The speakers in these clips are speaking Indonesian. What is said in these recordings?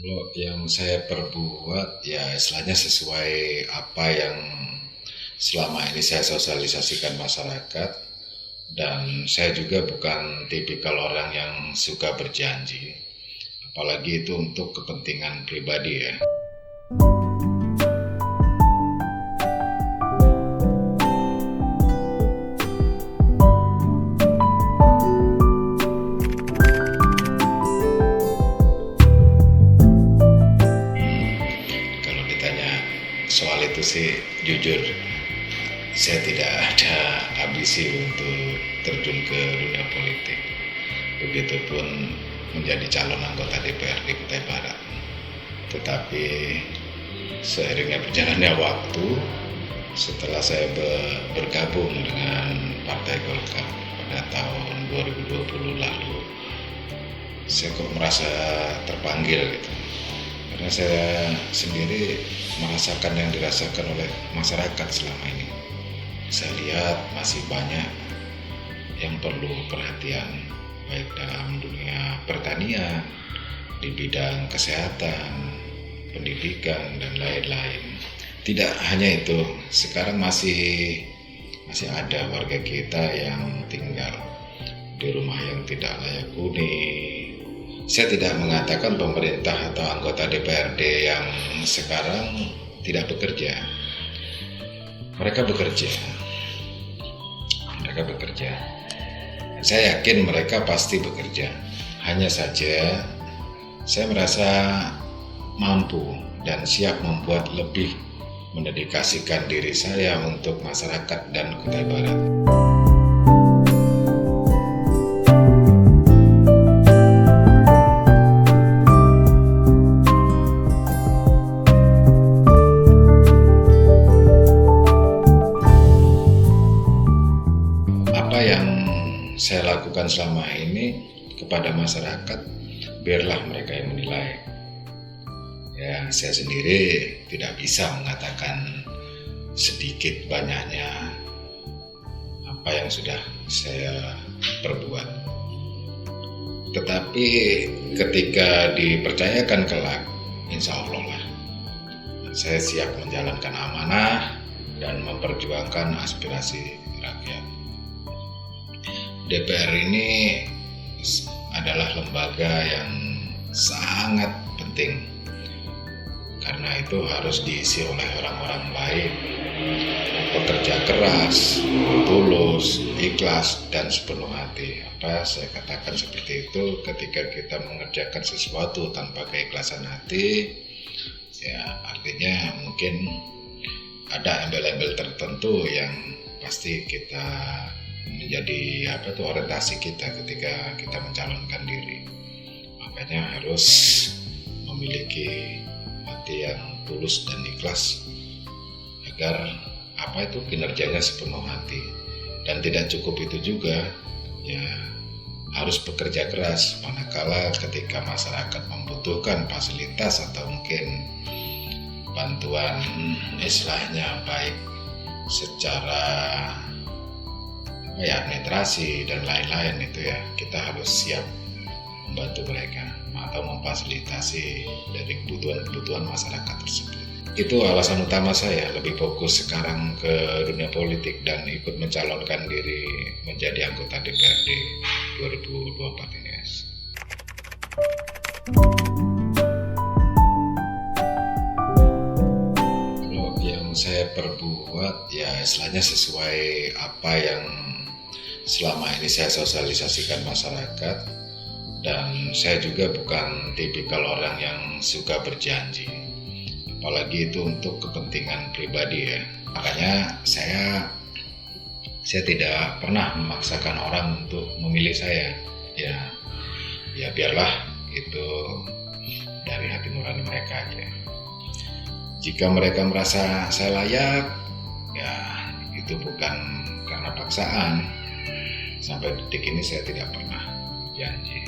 Kalau yang saya perbuat ya istilahnya sesuai apa yang selama ini saya sosialisasikan masyarakat, dan saya juga bukan tipikal orang yang suka berjanji, apalagi itu untuk kepentingan pribadi ya. Kalau ditanya soal itu sih jujur saya tidak ada ambisi untuk terjun ke dunia politik, begitupun menjadi calon anggota DPRD Kutai Barat. Tetapi seiringnya berjalannya waktu, setelah saya bergabung dengan Partai Golkar pada tahun 2020 lalu, saya kok merasa terpanggil gitu. Karena saya sendiri merasakan yang dirasakan oleh masyarakat selama ini. Saya lihat masih banyak yang perlu perhatian, baik dalam dunia pertanian, di bidang kesehatan, pendidikan, dan lain-lain. Tidak hanya itu, sekarang masih ada warga kita yang tinggal di rumah yang tidak layak huni. Saya tidak mengatakan pemerintah atau anggota DPRD yang sekarang tidak bekerja. Mereka bekerja. Saya yakin mereka pasti bekerja. Hanya saja saya merasa mampu dan siap membuat lebih, mendedikasikan diri saya untuk masyarakat dan Kutai Barat. Apa yang saya lakukan selama ini kepada masyarakat, biarlah mereka yang menilai. Ya, saya sendiri tidak bisa mengatakan sedikit banyaknya apa yang sudah saya perbuat. Tetapi ketika dipercayakan kelak, insya Allah lah, saya siap menjalankan amanah dan memperjuangkan aspirasi rakyat. DPR ini adalah lembaga yang sangat penting, karena itu harus diisi oleh orang-orang baik, pekerja keras, tulus, ikhlas, dan sepenuh hati. Apa saya katakan seperti itu, ketika kita mengerjakan sesuatu tanpa keikhlasan hati, ya artinya mungkin ada embel-embel tertentu yang pasti kita menjadi orientasi kita ketika kita mencalonkan diri. Makanya harus memiliki hati yang tulus dan ikhlas agar kinerjanya sepenuh hati. Dan tidak cukup itu juga, ya harus bekerja keras manakala ketika masyarakat membutuhkan fasilitas atau mungkin bantuan istilahnya baik secara administrasi dan lain-lain, itu ya kita harus siap membantu mereka atau memfasilitasi dari kebutuhan masyarakat tersebut. Itu alasan utama saya lebih fokus sekarang ke dunia politik dan ikut mencalonkan diri menjadi anggota DPRD 2024 ini. Kalau yang saya perbuat ya istilahnya sesuai apa yang selama ini saya sosialisasikan masyarakat, dan saya juga bukan tipikal orang yang suka berjanji, apalagi itu untuk kepentingan pribadi ya. Makanya saya tidak pernah memaksakan orang untuk memilih saya. Ya biarlah itu dari hati nurani mereka aja. Jika mereka merasa saya layak, ya itu bukan karena paksaan. Sampai detik ini saya tidak pernah janji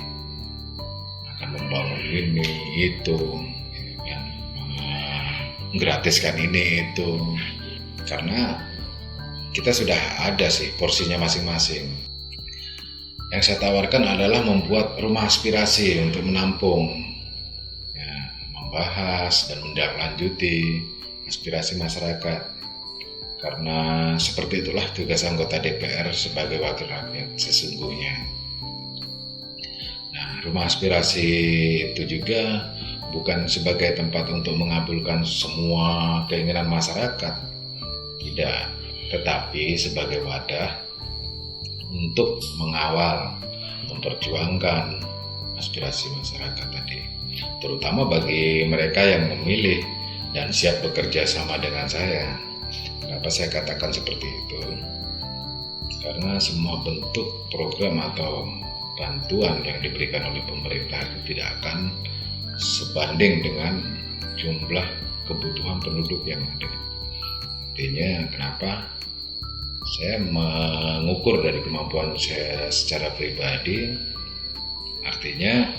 akan membangun ini itu, yang menggratiskan ini itu, karena kita sudah ada sih porsinya masing-masing. Yang saya tawarkan adalah membuat rumah aspirasi untuk menampung membahas dan menindaklanjuti aspirasi masyarakat. Karena seperti itulah tugas anggota DPR sebagai wakil rakyat sesungguhnya. Nah, rumah aspirasi itu juga bukan sebagai tempat untuk mengabulkan semua keinginan masyarakat, tidak, tetapi sebagai wadah untuk mengawal, memperjuangkan aspirasi masyarakat tadi, terutama bagi mereka yang memilih dan siap bekerja sama dengan saya. Kenapa saya katakan seperti itu? Karena semua bentuk program atau bantuan yang diberikan oleh pemerintah itu tidak akan sebanding dengan jumlah kebutuhan penduduk yang ada. Artinya kenapa saya mengukur dari kemampuan saya secara pribadi, artinya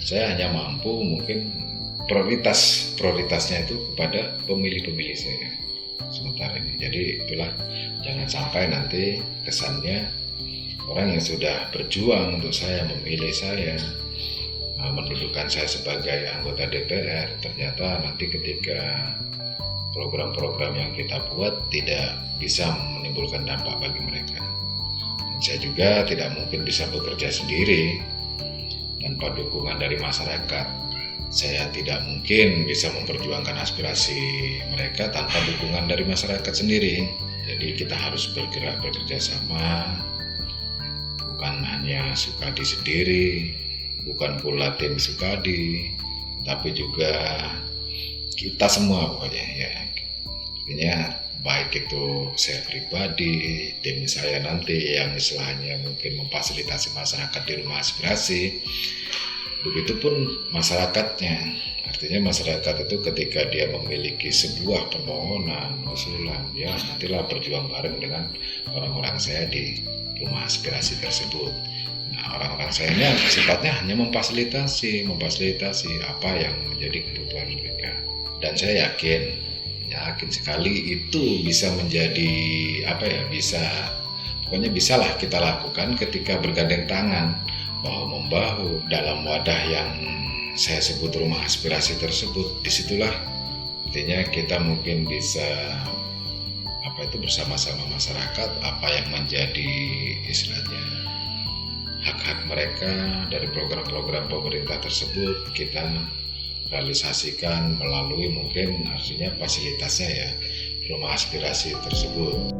saya hanya mampu mungkin prioritasnya itu kepada pemilih-pemilih saya sementara ini. Jadi itulah, jangan sampai nanti kesannya orang yang sudah berjuang untuk saya, memilih saya, mendudukan saya sebagai anggota DPR, ternyata nanti ketika program-program yang kita buat tidak bisa menimbulkan dampak bagi mereka. Dan saya juga tidak mungkin bisa bekerja sendiri tanpa dukungan dari masyarakat. Saya tidak mungkin bisa memperjuangkan aspirasi mereka tanpa dukungan dari masyarakat sendiri. Jadi kita harus bergerak bekerja sama, bukan hanya Sukadi sendiri, bukan pula tim Sukadi, tapi juga kita semua pokoknya ya. Artinya baik itu saya pribadi, tim saya nanti yang istilahnya mungkin memfasilitasi masyarakat di rumah aspirasi, begitupun masyarakatnya. Artinya masyarakat itu ketika dia memiliki sebuah permohonan, usulan, ya nantilah berjuang bareng dengan orang-orang saya di rumah aspirasi tersebut. Orang-orang saya ini sifatnya hanya memfasilitasi apa yang menjadi kebutuhan mereka. Dan saya yakin sekali itu bisa menjadi pokoknya bisalah kita lakukan ketika bergandeng tangan, bahu-membahu dalam wadah yang saya sebut rumah aspirasi tersebut. Disitulah artinya kita mungkin bisa bersama-sama masyarakat, apa yang menjadi istilahnya hak-hak mereka dari program-program pemerintah tersebut kita realisasikan melalui mungkin artinya fasilitasnya ya rumah aspirasi tersebut.